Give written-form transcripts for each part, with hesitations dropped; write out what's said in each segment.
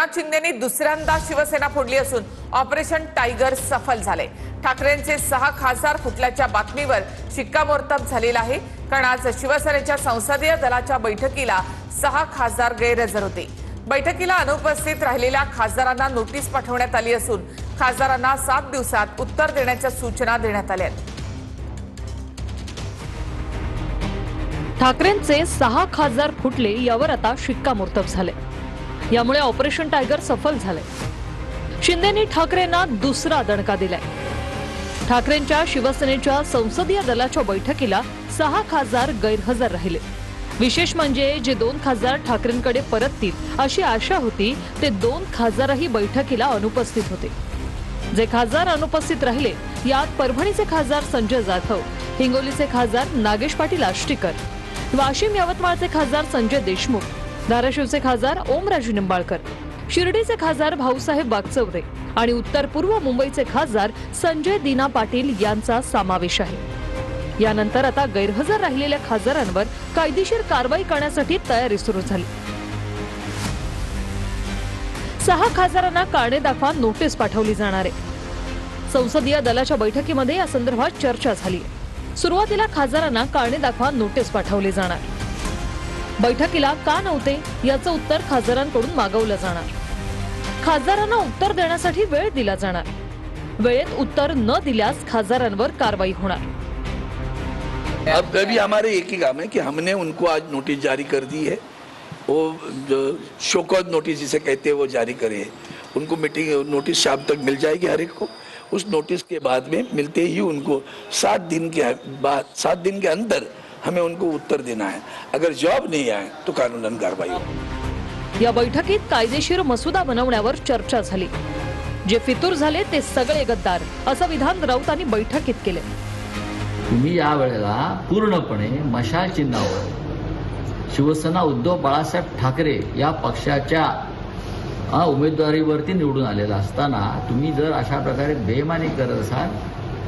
एकनाथ शिंदेंनी दुसऱ्यांदा शिवसेना फोडली असून ऑपरेशन टायगर सफल झाले। ठाकरेंचे 6 खासदार फुटल्याच्या बातमीवर शिक्कामोर्तब झालेला आहे, कारण आज शिवसेनेच्या संसदीय दलाच्या बैठकीला 6 खासदार गैरहजर होते। बैठकीला अनुपस्थित राहिलेल्या खासदारांना नोटीस पाठवण्यात आली असून खासदारांना 7 दिवसात उत्तर देण्याच्या सूचना देण्यात आल्या आहेत। ठाकरेंचे 6 खासदार फुटले यावर आता शिक्कामोर्तब झाले। यामुळे ऑपरेशन टायगर सफल झाले। शिंदेंनी ठाकरेंना दुसरा दणका दिलाय। ठाकरेंच्या शिवसेनेच्या संसदीय दलाच्या बैठकीला 6 खासदार गैरहजर राहिले। विशेष म्हणजे जे 2 खासदार ठाकरेंकडे परततील अशी आशा होती, ते 2 खासदारही बैठकीला अनुपस्थित होते। जे खासदार अनुपस्थित राहिले यात परभणीचे खासदार संजय जाधव, हिंगोलीचे खासदार नागेश पाटील आष्टीकर, वाशिम यवतमाळचे खासदार संजय देशमुख, धाराशिवचे खासदार ओमराजे निंबाळकर, शिर्डीचे खासदार भाऊसाहेब बागचौरे आणि उत्तर पूर्व मुंबईचे खासदार संजय दीना पाटील यांचा समावेश आहे। यानंतर आता गैरहजर राहिलेल्या खासदारांवर कायदेशीर कारवाई करण्यासाठी तयारी सुरू झाली। 6 खासदारांना कारणे दाखवा नोटीस पाठवली जाणार आहे। संसदीय दलाच्या बैठकीमध्ये या संदर्भात चर्चा झाली आहे। सुरुवातीला खासदारांना कारणे दाखवा नोटीस पाठवली जाणार। बैठकीला का नव्हते याचं उत्तर खासदारांकडून मागवलं जाणार। खासदारांना उत्तर देण्यासाठी वेळ दिला जाणार। वेळेत उत्तर न दिल्यास खासदारांवर कारवाई होणार। अब अभी हमारे एक ही काम है कि हमने उनको आज नोटिस जारी कर दी है। वो जो शोकॉज नोटिस जिसे कहते हैं वो जारी करे। उनको मीटिंग नोटिस शाम तक मिल जाएगी हर एक को। उस नोटिस के बाद में मिलते ही उनको 7 दिन के अंदर हमें उनको उत्तर देना है। अगर जवाब नहीं आए तो कानूनन कार्रवाई होगी। या बैठकीत कायदेशीर मसुदा बनवण्यावर चर्चा झाली। जे फितूर झाले ते सगळे गद्दार असं विधान राऊतांनी बैठकीत केले। तुम्ही या वेळेला पूर्णपणे मशाल चिन्हावर शिवसेना उद्धव बाळासाहेब ठाकरे या पक्षाच्या उमेदवारीवरती निवडून आलेला असताना तुम्ही जर अशा प्रकारे बेईमानी करत असाल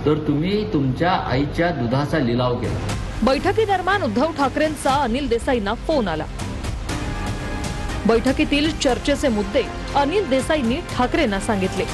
तर तुम्ही तुमच्या आईच्या दुधाचा लिलाव केला। बैठकीदरम्यान उद्धव ठाकरेंचा अनिल देसाईंना फोन आला। बैठकीतील चर्चेचे मुद्दे अनिल देसाईंनी ठाकरेंना सांगितले।